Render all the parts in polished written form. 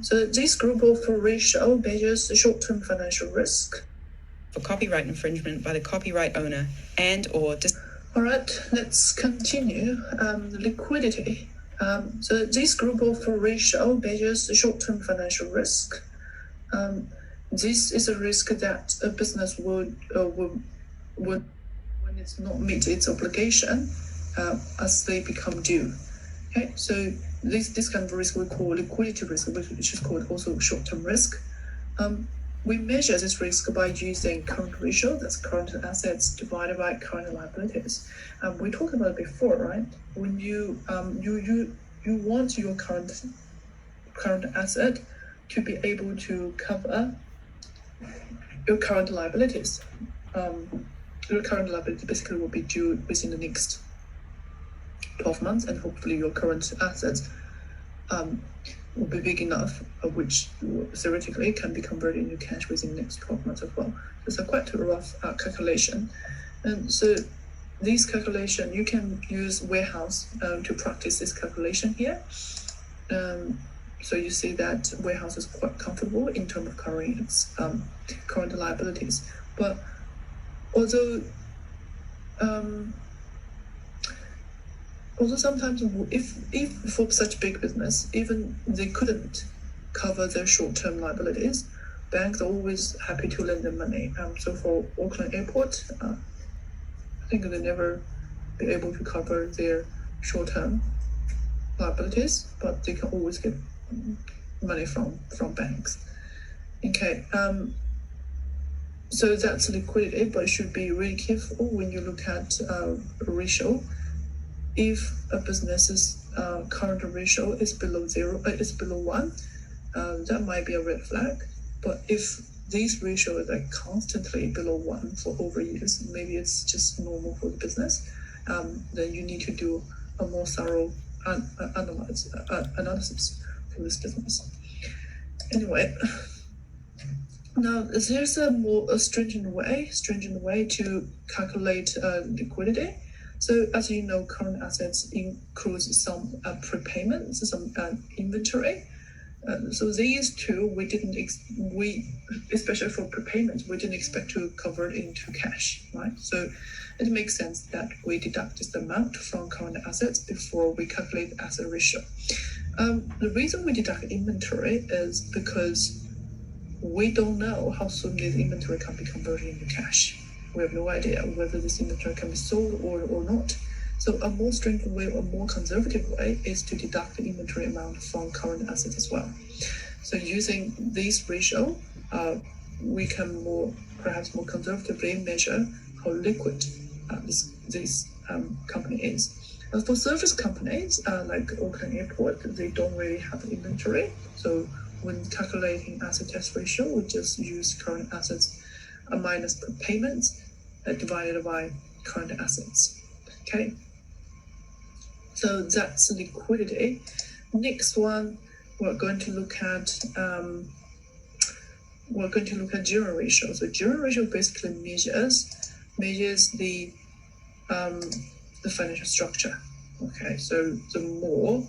So this group of ratio measures the short-term financial risk for copyright infringement by the copyright owner and or... All right, let's continue. Liquidity. So this group of ratio measures the short-term financial risk. This is a risk that a business would when it's not meet its obligation as they become due. Okay, so this kind of risk we call liquidity risk, which is called also short-term risk. We measure this risk by using current ratio, that's current assets divided by current liabilities. We talked about it before, right? When you want your current asset to be able to cover your current liabilities. Your current liability basically will be due within the next 12 months, and hopefully your current assets will be big enough, which theoretically can be converted into cash within the next 12 months as well. It's a quite rough calculation. And so this calculation, you can use warehouse to practice this calculation here. So you see that warehouse is quite comfortable in terms of covering its current liabilities. But although sometimes if for such big business, even they couldn't cover their short-term liabilities, banks are always happy to lend them money. So for Auckland Airport, I think they never be able to cover their short-term liabilities, but they can always get money from banks. Okay, so that's liquidity, but you should be really careful when you look at ratio. If a business's current ratio is below 1, that might be a red flag. But if this ratio is like constantly below 1 for over years, maybe it's just normal for the business, then you need to do a more thorough analysis for this business. Anyway, now there's a stringent way to calculate liquidity. So as you know, current assets includes some prepayments, some inventory. So these two, especially for prepayments, we didn't expect to convert into cash, right? So it makes sense that we deduct this amount from current assets before we calculate asset ratio. The reason we deduct inventory is because we don't know how soon this inventory can be converted into cash. We have no idea whether this inventory can be sold or not. So a more stringent way, or more conservative way, is to deduct the inventory amount from current assets as well. So using this ratio, we can perhaps more conservatively measure how liquid this company is. For service companies like Auckland Airport, they don't really have inventory. So when calculating asset test ratio, we just use current assets minus prepayments divided by current assets. Okay, so that's liquidity. Next one, we're going to look at gearing ratio. So gearing ratio basically measures the financial structure. Okay, so the more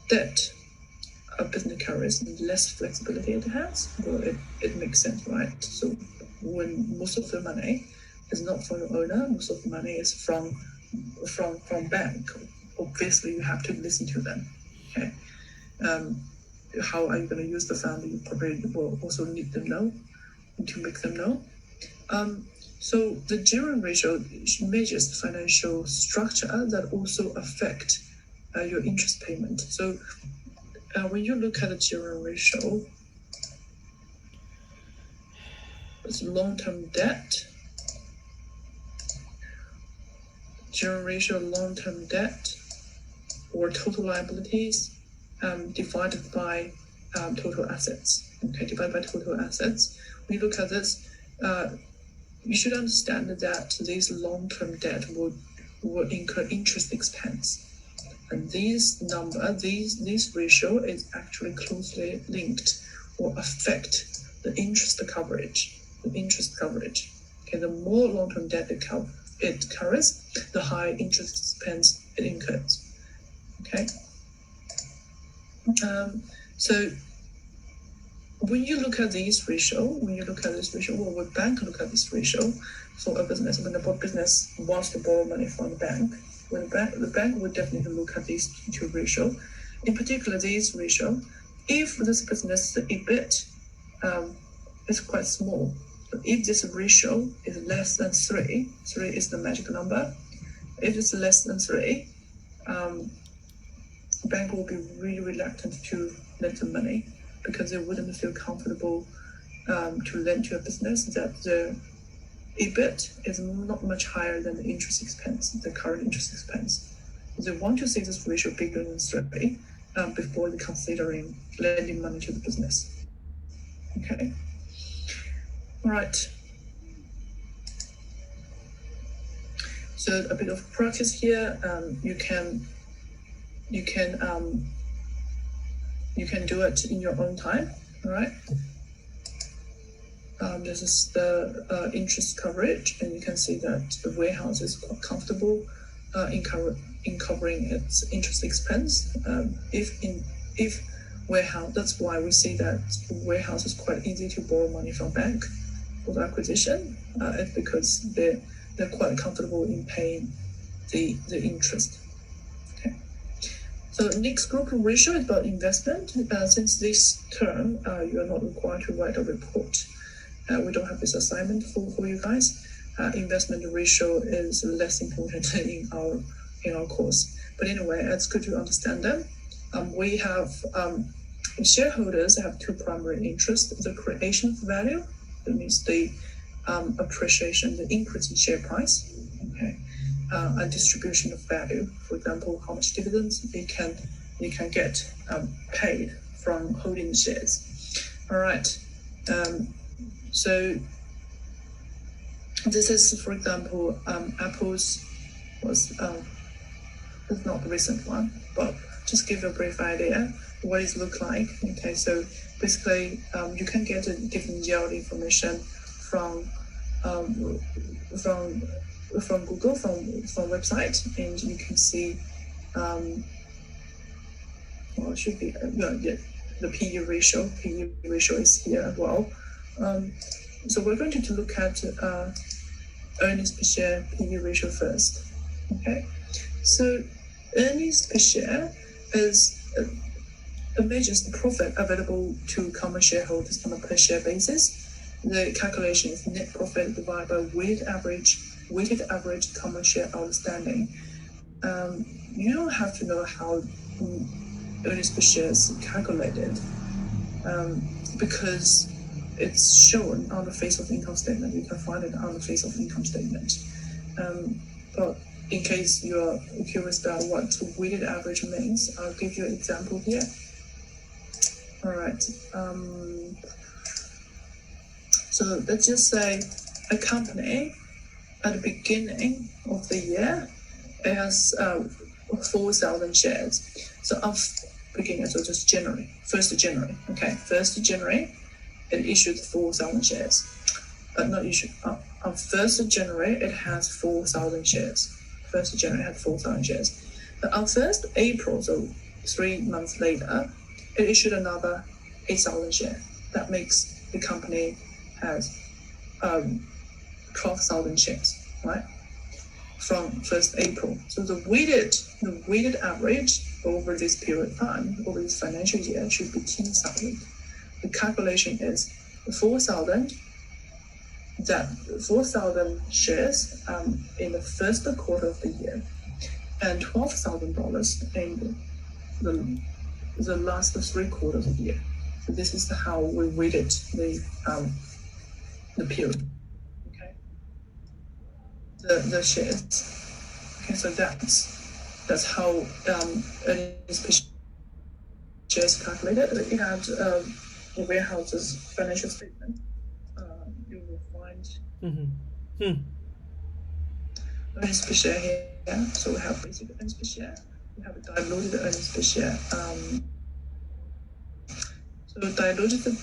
debt a business carries, the less flexibility it has. Well, it makes sense, right? So when most of the money is not from the owner, most of the money is from bank. Obviously, you have to listen to them. Okay, how are you going to use the fund? You probably will also need to make them know. So the gearing ratio measures the financial structure that also affect your interest payment. So when you look at the gearing ratio, it's long-term debt. Gearing ratio, long-term debt, or total liabilities divided by total assets. Okay, divided by total assets. When you look at this, you should understand that this long-term debt will incur interest expense. And this ratio is actually closely linked or affect the interest coverage. Okay, the more long-term debt it carries, the higher interest expense it incurs. Okay. So when you look at this ratio, or when bank look at this ratio for a business, when the business wants to borrow money from the bank, the bank would definitely look at these two ratio. In particular, this ratio, if this business EBIT is quite small, if this ratio is less than 3 is the magic number. If it's less than 3, bank will be really reluctant to lend the money because they wouldn't feel comfortable to lend to a business that the EBIT is not much higher than the interest expense, the current interest expense. They want to see this ratio bigger than 3 before they're considering lending money to the business. Okay. All right. So a bit of practice here. You can do it in your own time. All right. This is the interest coverage, and you can see that the warehouse is quite comfortable in covering its interest expense. If warehouse, that's why we see that warehouse is quite easy to borrow money from bank for the acquisition. It's because they're quite comfortable in paying the interest. Okay. So next group ratio is about investment. Since this term, you are not required to write a report. We don't have this assignment for you guys. Investment ratio is less important in our course. But anyway, it's good to understand them. We have shareholders have two primary interests: the creation of value, that means the appreciation, the increase in share price, okay, and distribution of value. For example, how much dividends they can get paid from holding the shares. All right. So this is, for example, Apple's was it's not the recent one, but just give a brief idea what it look like. Okay, so basically you can get a dividend yield information from Google, from website, and you can see well, it should be the PE ratio. PE ratio is here as well. So we're going to look at earnings per share PE ratio first. Okay, so earnings per share is measures the profit available to common shareholders on a per share basis. The calculation is net profit divided by weighted average common share outstanding. You don't have to know how earnings per share is calculated because it's shown on the face of the income statement. You can find it on the face of the income statement. But in case you are curious about what weighted average means, I'll give you an example here. All right. So let's just say a company at the beginning of the year has 4,000 shares. So on beginning, so just January, 1st of January. Okay, 1st of January, it issued 4,000 shares. Not issued. On 1st of January, it has 4,000 shares. 1st of January had 4,000 shares. But on 1st of April, so 3 months later, it issued another 8,000 shares. That makes the company has 12,000 shares, right? From 1st April. So the weighted average over this period of time, over this financial year, should be 10,000. The calculation is 4,000. That 4,000 shares in the first quarter of the year, and $12,000 in the last 3 quarters of the year. So this is how we weighted the period. Okay, the shares. Okay, so that's how earnings per share is calculated. You have the warehouse's financial statement. You will find earnings per share here. So we have basic earnings per share. We have a diluted earnings per share. So diluted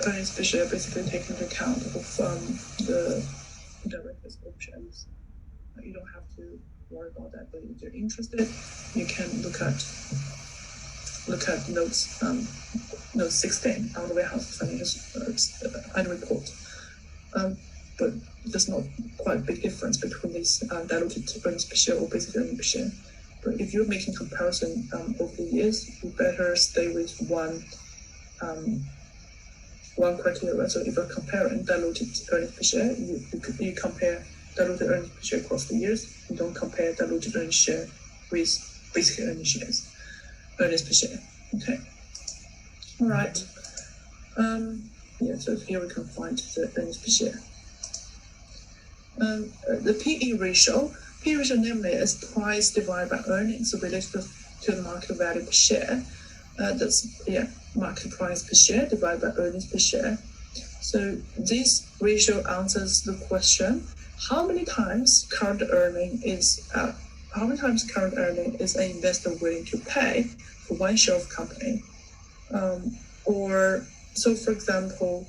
earnings per share basically take into account of the director's options. You don't have to worry about that, but if you're interested, you can look at notes no, 16 on the warehouse financial annual report. But there's not quite a big difference between these diluted earnings per share or basic earnings per share. But if you're making comparison over the years, you better stay with one criteria. So if you're comparing diluted earnings per share, you compare diluted earnings per share across the years. You don't compare diluted earnings per share with basic earnings per share. Okay. All right. So here we can find the earnings per share. The PE ratio namely is price divided by earnings related to the market value per share. Market price per share divided by earnings per share. So this ratio answers the question: how many times current earning is an investor willing to pay for one share of company? For example,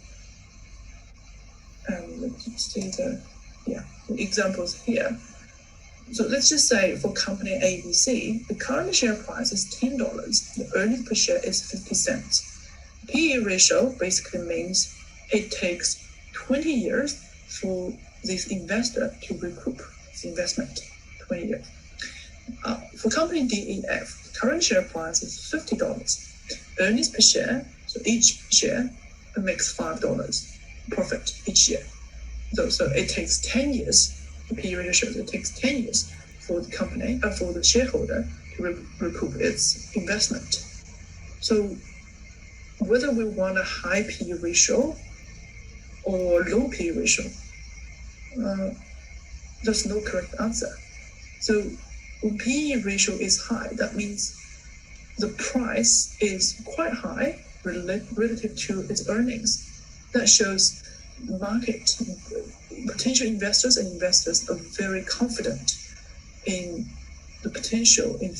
let's see the examples here. So let's just say for company ABC, the current share price is $10. The earnings per share is 50 cents. PE ratio basically means it takes 20 years for this investor to recoup his investment. 20 years. For company DEF, the current share price is $50. Earnings per share, so each share makes $5 profit each year. So it takes 10 years. The PE ratio shows it takes 10 years for the company, for the shareholder to recoup its investment. So whether we want a high PE ratio or low PE ratio, there's no correct answer. So when PE ratio is high, that means the price is quite high relative to its earnings. That shows market potential investors are very confident in the potential in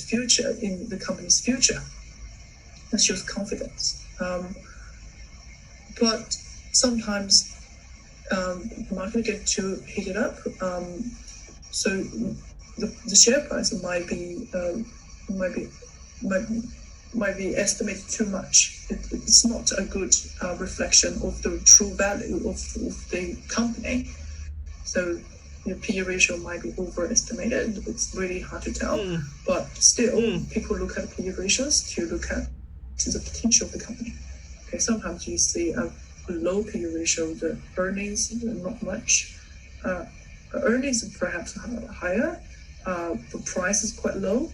the company's future. That shows confidence. But sometimes the market get too heated up, so the share price might be estimated too much. It's not a good reflection of the true value of the company. So the PE ratio might be overestimated. It's really hard to tell. But still, people look at PE ratios to look at the potential of the company. Okay, sometimes you see a low PE ratio, the earnings not much. Earnings perhaps higher, the price is quite low.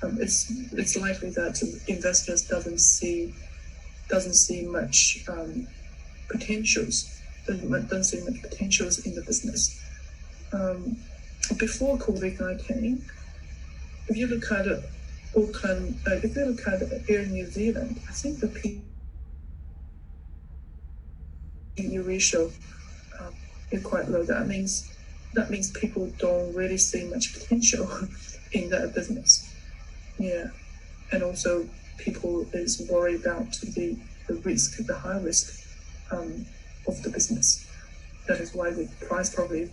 It's likely that investors doesn't see much potentials in the business. Before COVID-19, if you look at Auckland, if you look at Air New Zealand, I think the PE ratio is quite low. That means people don't really see much potential in that business. Yeah, and also people is worried about the risk, the high risk of the business. That is why the price probably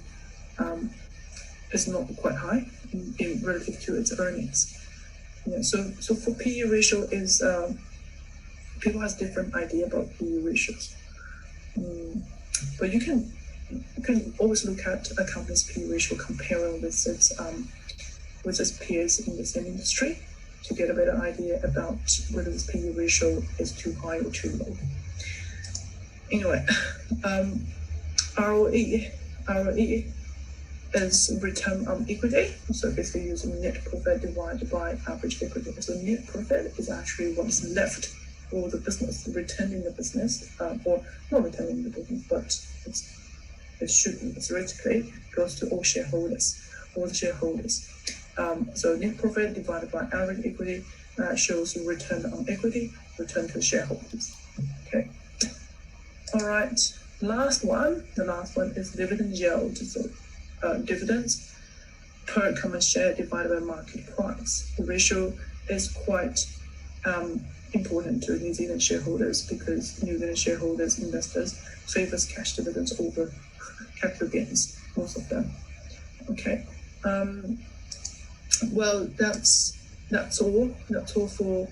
is not quite high in relative to its earnings. Yeah, so for PE ratio is people has different idea about PE ratios. But you can always look at a company's PE ratio comparing with its peers in the same industry to get a better idea about whether this PE ratio is too high or too low. Anyway, ROE is return on equity. So basically using net profit divided by average equity. So net profit is actually what's left for the business, returning the business, or not returning the business, but it should be theoretically goes to all the shareholders. So net profit divided by average equity shows return on equity, return to shareholders. Okay. All right. The last one is dividend yield. So dividends per common share divided by market price. The ratio is quite important to New Zealand shareholders because New Zealand shareholders, investors, favors cash dividends over capital gains, most of them. Okay. Well, that's all. That's all for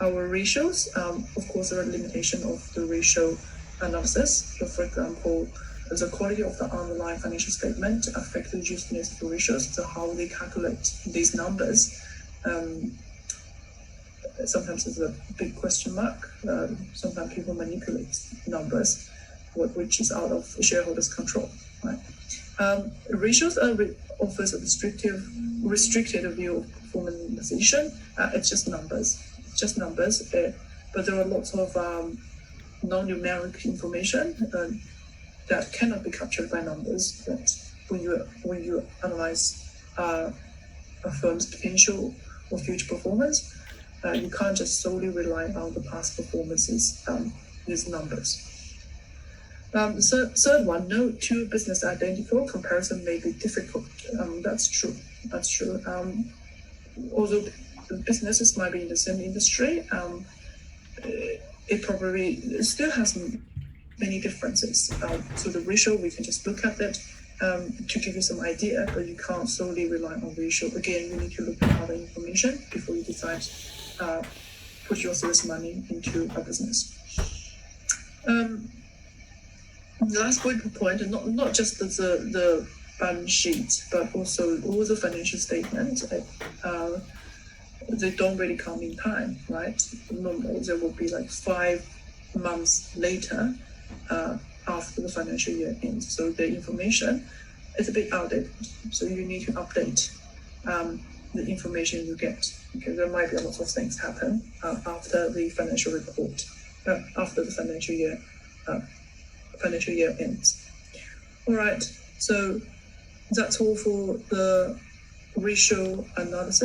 our ratios. Of course, there are limitations of the ratio analysis. So, for example, the quality of the underlying financial statement affects the usefulness of the ratios. So, how they calculate these numbers. Sometimes it's a big question mark. Sometimes people manipulate numbers, which is out of shareholders' control. Right? Ratios offers a restricted view of performance. It's just numbers. But there are lots of non-numeric information that cannot be captured by numbers. That when you analyze a firm's potential or future performance, you can't just solely rely on the past performances, these numbers. Third one, no two business identical comparison may be difficult. That's true. Although businesses might be in the same industry, it probably still has many differences. So the ratio, we can just look at it to give you some idea, but you can't solely rely on ratio. Again, you need to look at other information before you decide put your serious money into a business. The last point, not just the balance sheet, but also all the financial statements. They don't really come in time, right? Normally, there will be like 5 months later after the financial year ends. So the information is a bit outdated. So you need to update the information you get. Okay, there might be a lot of things happen after the financial report, after the financial year ends. All right, so that's all for the ratio analysis.